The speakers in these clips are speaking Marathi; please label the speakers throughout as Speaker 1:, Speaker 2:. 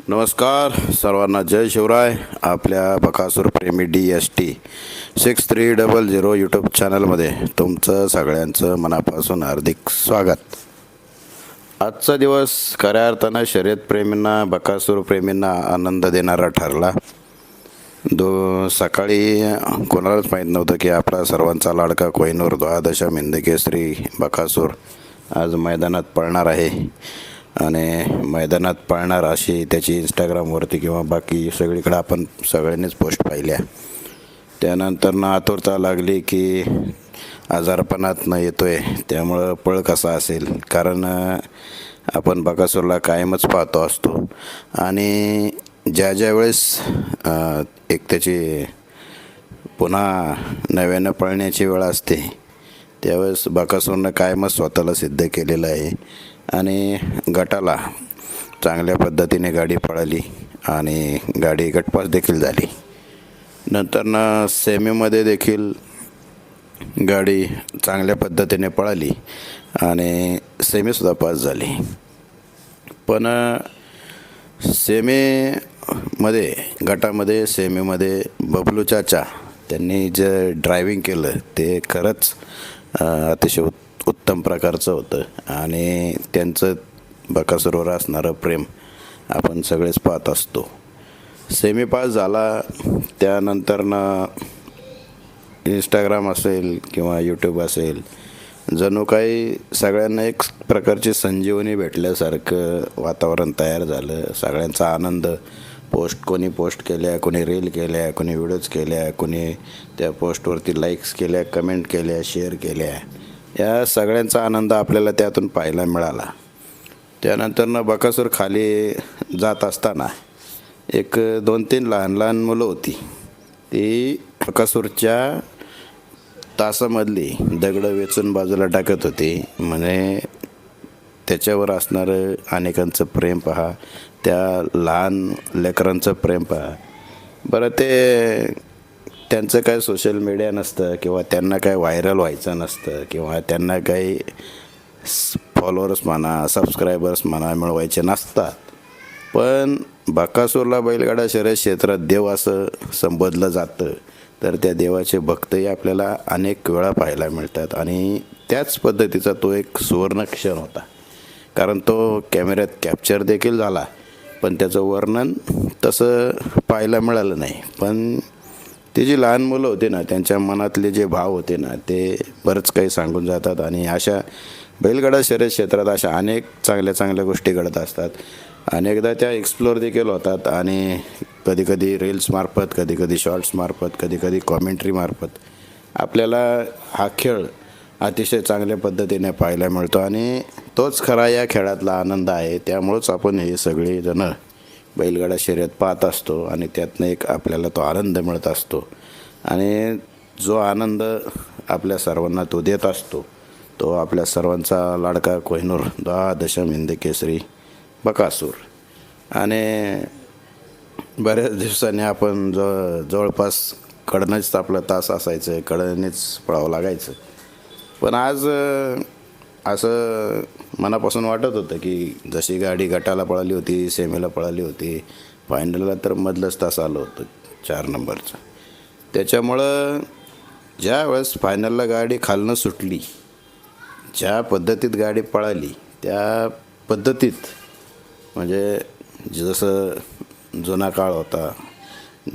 Speaker 1: नमस्कार सर्वांना, जय शिवराय. आपल्या बकासूर प्रेमी DST6300 यूट्यूब चॅनलमध्ये तुमचं सगळ्यांचं मनापासून हार्दिक स्वागत. आजचा दिवस खऱ्या अर्थानं शर्यतप्रेमींना, बकासूर प्रेमींना आनंद देणारा ठरला. सकाळी कोणालाच माहीत नव्हतं की आपला सर्वांचा लाडका कोहिनूर द्वादश हिंदकेसरी बकासूर आज मैदानात पळणार आहे. आणि मैदानात पळणार अशी त्याची इंस्टाग्रामवरती किंवा बाकी सगळीकडे आपण सगळ्यांनीच पोस्ट पाहिल्या. त्यानंतर आतुरता लागली की आजारपणात येतोय, त्यामुळं पळ कसा असेल, कारण आपण बकासूरला कायमच पाहतो असतो. आणि ज्या वेळेस एक त्याची पुन्हा नव्यानं पळण्याची वेळ असते, त्यावेळेस बकासूरनं कायमच स्वतःला सिद्ध केलेलं आहे. आणि गटाला चांगल्या पद्धतीने गाडी पळाली आणि गाडी गटपास देखील झाली. नंतर सेमीमध्ये देखील गाडी चांगल्या पद्धतीने पळाली आणि सेमीसुद्धा पास झाली. पण गटामध्ये सेमीमध्ये बबलू चाचा त्यांनी जे ड्रायव्हिंग केलं ते खरंच अतिशय उत्तम प्रकारचं होतं. आणि त्यांचं बकासूरवर असणारं प्रेम आपण सगळेच पाहत असतो. सेमी पास झाला, त्यानंतर इंस्टाग्राम असेल किंवा यूट्यूब असेल, जणू काही सगळ्यांना एक प्रकारची संजीवनी भेटल्यासारखं वातावरण तयार झालं. सगळ्यांचा आनंद कोणी पोस्ट केल्या, कोणी रील केल्या, कोणी व्हिडिओज केल्या, कोणी त्या पोस्टवरती लाईक्स केल्या, कमेंट केल्या, शेअर केल्या. या सगळ्यांचा आनंद आपल्याला त्यातून पाहायला मिळाला. त्यानंतर बकासूर खाली जात असताना एक 2-3 लहान मुलं होती. ती बकासूरच्या तासामधली दगडं वेचून बाजूला टाकत होती. म्हणजे त्याच्यावर असणारं अनेकांचं प्रेम पहा, त्या लहान लेकरांचं प्रेम पहा. बरं, ते त्यांचं काय सोशल मीडिया नसतं किंवा त्यांना काय व्हायरल व्हायचं नसतं किंवा त्यांना काही फॉलोअर्स म्हणा, सबस्क्रायबर्स म्हणा मिळवायचे नसतात. पण बकासूरला बैलगाडा शर्यत क्षेत्रात देव असं संबोधलं जातं, तर त्या देवाचे भक्तही आपल्याला अनेक वेळा पाहायला मिळतात. आणि त्याच पद्धतीचा तो एक सुवर्ण क्षण होता, कारण तो कॅमेऱ्यात कॅप्चर देखील झाला, पण त्याचं वर्णन तसं पाहायला मिळालं नाही. पण ती जी लहान मुलं होती ना, त्यांच्या मनातले जे भाव होते ना, ते बरंच काही सांगून जातात. आणि अशा बैलगाडा शर्यत क्षेत्रात अशा अनेक चांगल्या गोष्टी घडत असतात. अनेकदा त्या एक्सप्लोअर देखील होतात आणि कधीकधी रील्समार्फत, कधीकधी शॉर्ट्समार्फत, कधीकधी कॉमेंट्रीमार्फत आपल्याला हा खेळ अतिशय चांगल्या पद्धतीने पाहायला मिळतो. आणि तोच खरा या खेळातला आनंद आहे. त्यामुळंच आपण हे सगळेजणं बैलगाडा शर्यत पाहत असतो आणि त्यातनं एक आपल्याला तो आनंद मिळत असतो. आणि जो आनंद आपल्या सर्वांना तो देत असतो, तो आपल्या सर्वांचा लाडका कोहिनूर द्वादश हिंदकेसरी बकासूर. आणि बऱ्याच दिवसांनी आपण जवळपास कडनंच आपलं तास असायचं, कडनेच पळावं लागायचं. पण आज असं मनापासून वाटत होतं की जशी गाडी गटाला पळाली होती, सेमीला पळाली होती, फायनलला तर मधलंच तास आलं होतं 4 नंबरचं. त्याच्यामुळं ज्या वेळेस फायनलला गाडी खालनं सुटली, ज्या पद्धतीत गाडी पळाली त्या पद्धतीत, म्हणजे जसं जुना काळ होता,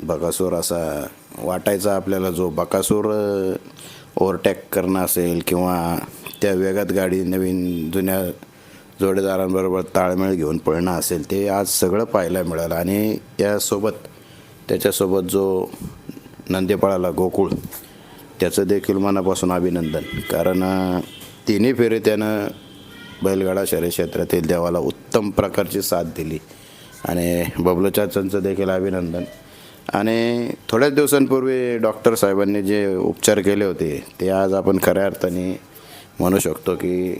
Speaker 1: बकासूर असा वाटायचा आपल्याला, जो बकासूर ओव्हरटॅक करणं असेल किंवा त्या वेगात गाडी नवीन जुन्या जोडीदारांबरोबर ताळमेळ घेऊन पळणं असेल, ते आज सगळं पाहायला मिळालं. आणि त्याच्यासोबत जो नंदी पळाला गोकुळ, त्याचं देखील मनापासून अभिनंदन, कारण 3 फेरी त्यानं बैलगाडा शर्यत क्षेत्रातील देवाला उत्तम प्रकारची साथ दिली. आणि बबलू चाचांचं देखील अभिनंदन. आणि थोड्याच दिवसांपूर्वी डॉक्टर साहेबांनी जे उपचार केले होते, ते आज आपण खऱ्या अर्थाने म्हणू शकतो की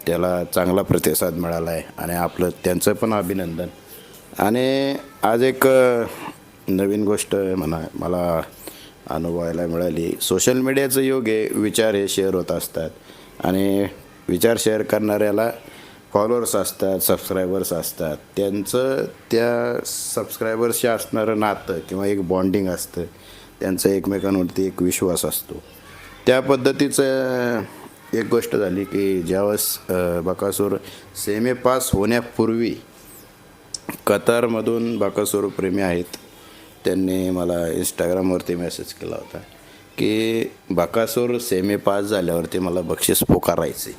Speaker 1: त्याला चांगला प्रतिसाद मिळाला आहे. आणि त्यांचं पण अभिनंदन. आणि आज एक नवीन गोष्ट मला अनुभवायला मिळाली. सोशल मीडियाचं युग आहे, विचार हे शेअर होत असतात आणि विचार शेअर करणाऱ्याला फॉलोअर्स असतात, सबस्क्रायबर्स असतात, त्यांचं त्या सबस्क्रायबर्सशी असणारं नातं किंवा एक बॉन्डिंग असतं, त्यांचा एकमेकांवरती एक विश्वास असतो. त्या पद्धतीचं एक गोष्ट झाली की ज्यावेळेस बकासूर सेमी पास होण्यापूर्वी कतारमधून बकासूर प्रेमी आहेत, त्यांनी मला इंस्टाग्रामवरती मेसेज केला होता की बकासूर सेमी पास झाल्यावरती मला बक्षीस पुकारायचे.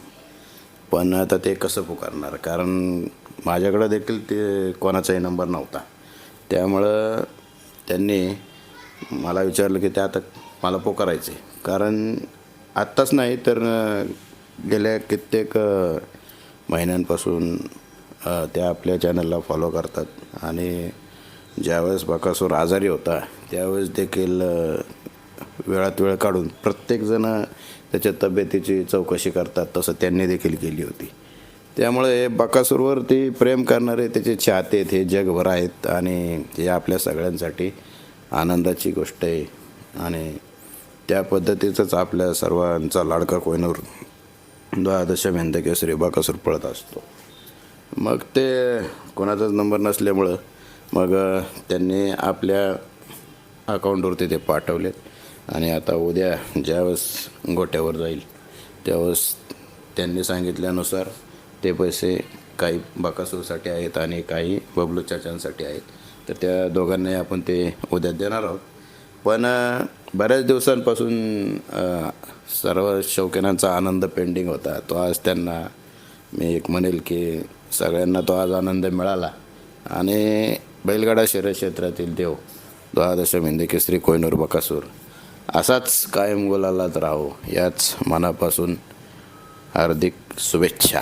Speaker 1: पण आता ते कसं पुकारणार, कारण माझ्याकडं देखील ते कोणाचाही नंबर नव्हता. त्यामुळं त्यांनी मला विचारलं की ते आता मला पुकारायचे, कारण आत्ताच नाही तर गेल्या कित्येक महिन्यांपासून त्या आपल्या चॅनलला फॉलो करतात आणि ज्यावेळेस बकासूर आजारी होता त्यावेळेस देखील वेळात वेळ काढून प्रत्येकजण त्याच्या तब्येतीची चौकशी करतात, तसं त्यांनी देखील केली होती. त्यामुळे बकासूरवरती प्रेम करणारे त्याचे चाहते हे जगभर आहेत आणि हे आपल्या सगळ्यांसाठी आनंदाची गोष्ट आहे. आणि त्या पद्धतीचंच आपल्या सर्वांचा लाडका कोहिनूर द्वादश हिंदकेसरी बकासूर पळत असतो. मग ते कोणाचाच नंबर नसल्यामुळं मग त्यांनी आपल्या अकाउंटवरती ते पाठवलेत आणि आता उद्या ज्यावेळेस गोट्यावर जाईल त्यावेळेस त्यांनी सांगितल्यानुसार ते पैसे काही बकासूरसाठी आहेत आणि काही बबलू चाचांसाठी आहेत. तर त्या दोघांनाही आपण ते उद्या देणार आहोत. पण बऱ्याच दिवसांपासून सर्व शौकीनांचा आनंद पेंडिंग होता, तो आज त्यांना मी एक म्हणेल की सगळ्यांना तो आज आनंद मिळाला. आणि बैलगाडा शर्यत क्षेत्रातील देव द्वादश हिंदकेसरी कोहिनूर बकासूर असाच कायम गुलालात राहो, याच मनापासून हार्दिक शुभेच्छा.